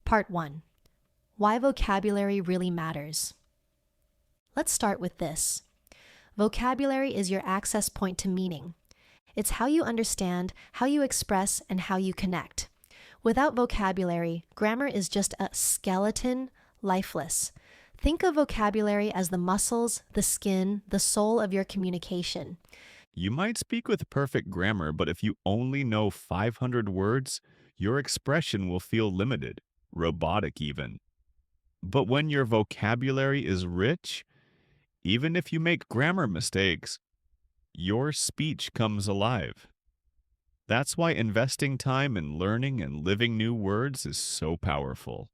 Part 1. Why vocabulary really matters. Let's start with this. Vocabulary is your access point to meaning. It's how you understand, how you express, and how you connect. Without vocabulary, grammar is just a skeleton, lifeless. Think of vocabulary as the muscles, the skin, the soul of your communication. You might speak with perfect grammar, but if you only know 500 words, your expression will feel limited, robotic even. But when your vocabulary is rich, even if you make grammar mistakes, your speech comes alive. That's why investing time in learning and living new words is so powerful.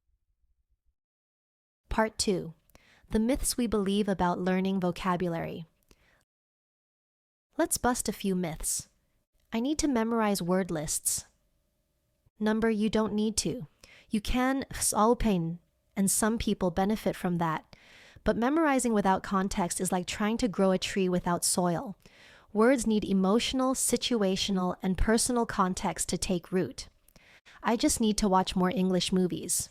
Part 2. The myths we believe about learning vocabulary. Let's bust a few myths. I need to memorize word lists. Number, you don't need to. You can solpain, and some people benefit from that. But memorizing without context is like trying to grow a tree without soil. Words need emotional, situational, and personal context to take root. I just need to watch more English movies.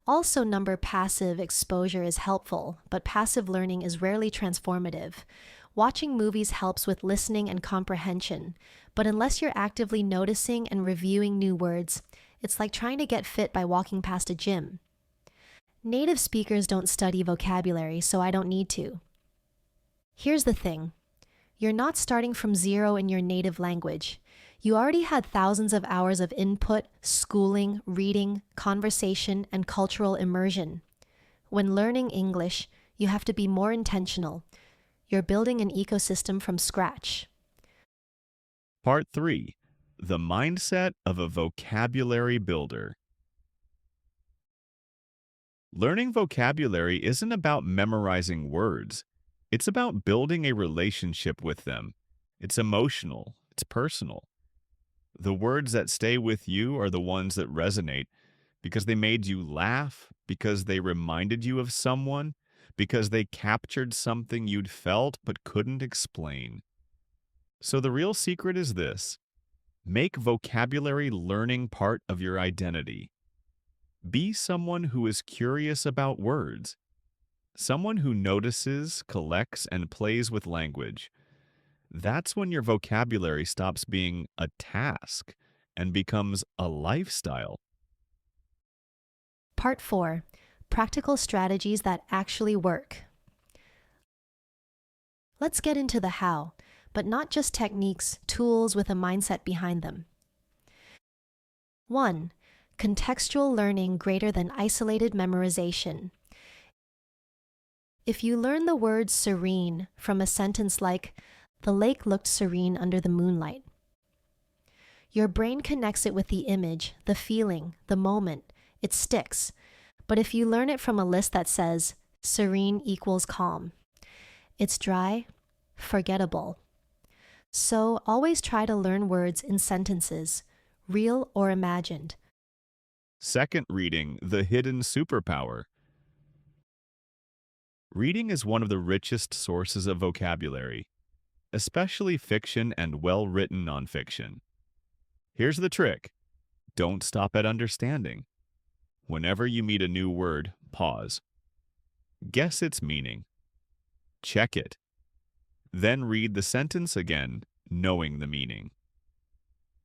Also, number passive exposure is helpful, but passive learning is rarely transformative. Watching movies helps with listening and comprehension, but unless you're actively noticing and reviewing new words, it's like trying to get fit by walking past a gym. Native speakers don't study vocabulary, so I don't need to. Here's the thing. You're not starting from zero in your native language. You already had thousands of hours of input, schooling, reading, conversation, and cultural immersion. When learning English, you have to be more intentional. You're building an ecosystem from scratch. Part 3. The mindset of a vocabulary builder. Learning vocabulary isn't about memorizing words. It's about building a relationship with them. It's emotional. It's personal. The words that stay with you are the ones that resonate because they made you laugh, because they reminded you of someone, because they captured something you'd felt but couldn't explain. So the real secret is this: make vocabulary learning part of your identity. Be someone who is curious about words, someone who notices, collects, and plays with language. That's when your vocabulary stops being a task and becomes a lifestyle. Part 4. Practical strategies that actually work. Let's get into the how, but not just techniques, tools with a mindset behind them. 1. Contextual learning greater than isolated memorization. If you learn the word serene from a sentence like, "The lake looked serene under the moonlight," your brain connects it with the image, the feeling, the moment. It sticks. But if you learn it from a list that says, "Serene equals calm," it's dry, forgettable. So always try to learn words in sentences, real or imagined. Second reading, the hidden superpower. Reading is one of the richest sources of vocabulary, especially fiction and well-written nonfiction. Here's the trick. Don't stop at understanding. Whenever you meet a new word, pause. Guess its meaning. Check it. Then read the sentence again, knowing the meaning.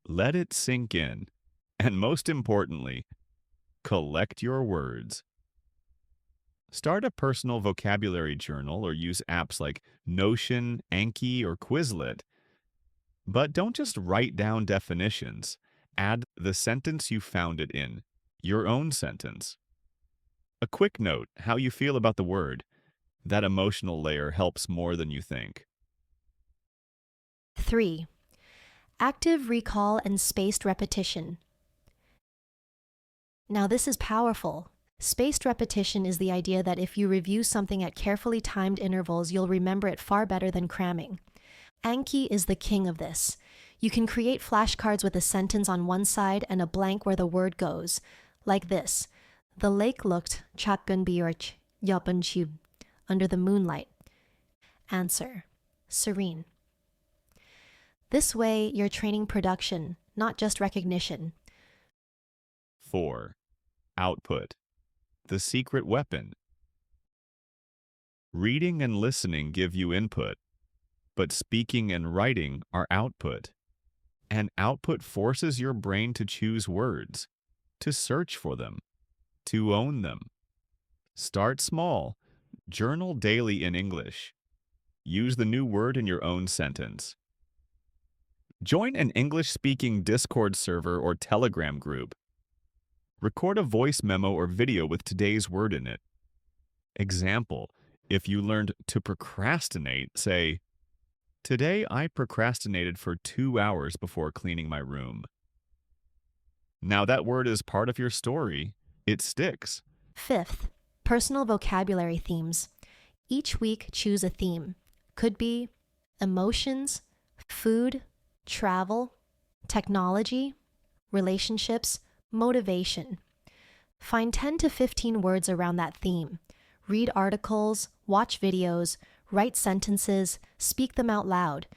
Let it sink in. And most importantly, collect your words. Start a personal vocabulary journal or use apps like Notion, Anki, or Quizlet. But don't just write down definitions. Add the sentence you found it in, your own sentence. A quick note, how you feel about the word. That emotional layer helps more than you think. 3. Active recall and spaced repetition. Now this is powerful. Spaced repetition is the idea that if you review something at carefully timed intervals, you'll remember it far better than cramming. Anki is the king of this. You can create flashcards with a sentence on one side and a blank where the word goes, like this: "The lake looked under the moonlight." Answer: serene. This way, you're training production, not just recognition. 4. output, the secret weapon. Reading and listening give you input, but speaking and writing are output. And output forces your brain to choose words, to search for them, to own them. Start small. Journal daily in English. Use the new word in your own sentence. Join an English-speaking Discord server or Telegram group. Record a voice memo or video with today's word in it. Example, if you learned to procrastinate, say, "Today I procrastinated for 2 hours before cleaning my room." Now that word is part of your story. It sticks. Fifth, personal vocabulary themes. Each week, choose a theme. Could be emotions, food, travel, technology, relationships, motivation. Find 10 to 15 words around that theme. Read articles, watch videos, write sentences, speak them out loud.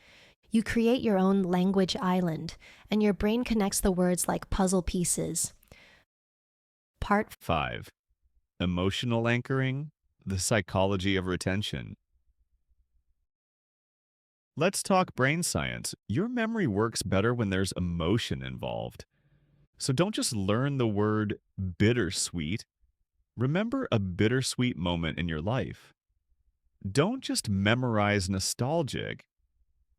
You create your own language island, and your brain connects the words like puzzle pieces. Part 5. Emotional anchoring, the psychology of retention. Let's talk brain science. Your memory works better when there's emotion involved. So don't just learn the word bittersweet. Remember a bittersweet moment in your life. Don't just memorize nostalgic.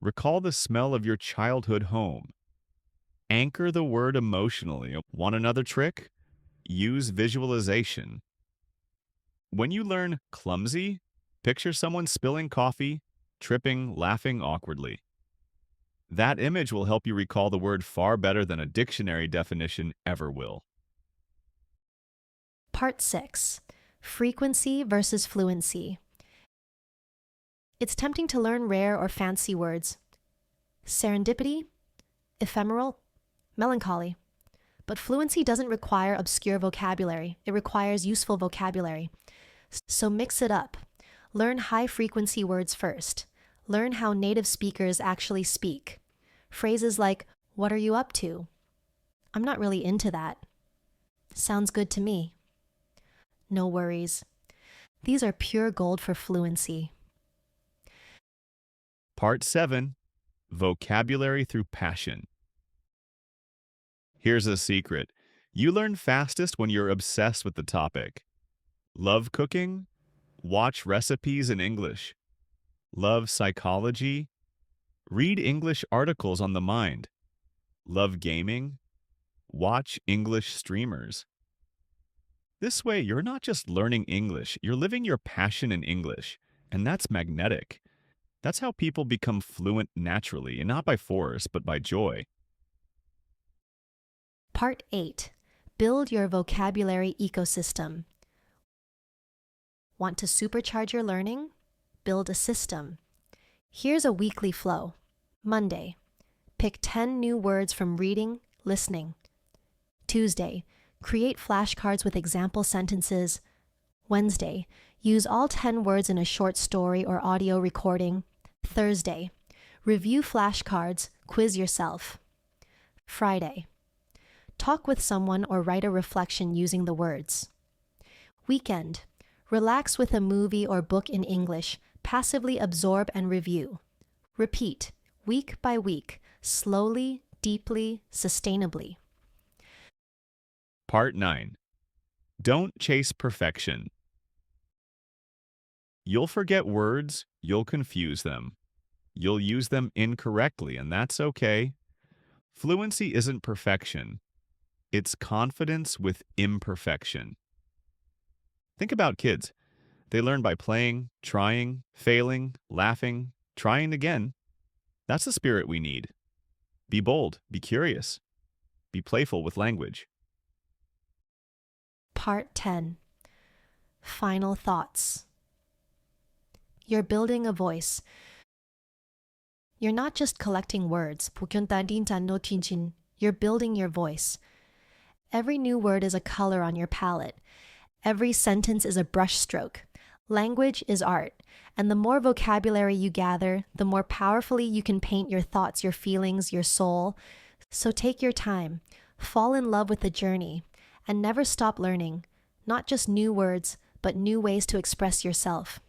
Recall the smell of your childhood home. Anchor the word emotionally. Want another trick? Use visualization. When you learn clumsy, picture someone spilling coffee, tripping, laughing awkwardly. That image will help you recall the word far better than a dictionary definition ever will. Part 6. Frequency versus fluency. It's tempting to learn rare or fancy words. Serendipity, ephemeral, melancholy. But fluency doesn't require obscure vocabulary. It requires useful vocabulary. So mix it up. Learn high-frequency words first. Learn how native speakers actually speak. Phrases like, "What are you up to?" "I'm not really into that." "Sounds good to me." "No worries." These are pure gold for fluency. Part 7. Vocabulary through passion. Here's a secret. You learn fastest when you're obsessed with the topic. Love cooking? Watch recipes in English. Love psychology? Read English articles on the mind. Love gaming? Watch English streamers. This way, you're not just learning English, you're living your passion in English, and that's magnetic. That's how people become fluent naturally, and not by force, but by joy. Part 8. Build your vocabulary ecosystem. Want to supercharge your learning? Build a system. Here's a weekly flow. Monday, pick 10 new words from reading, listening. Tuesday, create flashcards with example sentences. Wednesday, use all 10 words in a short story or audio recording. Thursday, review flashcards, quiz yourself. Friday, talk with someone or write a reflection using the words. Weekend, relax with a movie or book in English, passively absorb and review. Repeat, week by week, slowly, deeply, sustainably. Part 9. Don't chase perfection. You'll forget words, you'll confuse them. You'll use them incorrectly, and that's okay. Fluency isn't perfection. It's confidence with imperfection. Think about kids. They learn by playing, trying, failing, laughing, trying again. That's the spirit we need. Be bold, be curious, be playful with language. Part 10. Final thoughts. You're building a voice. You're not just collecting words. You're building your voice. Every new word is a color on your palette. Every sentence is a brushstroke. Language is art, and the more vocabulary you gather, the more powerfully you can paint your thoughts, your feelings, your soul. So take your time. Fall in love with the journey. and never stop learning, not just new words, but new ways to express yourself.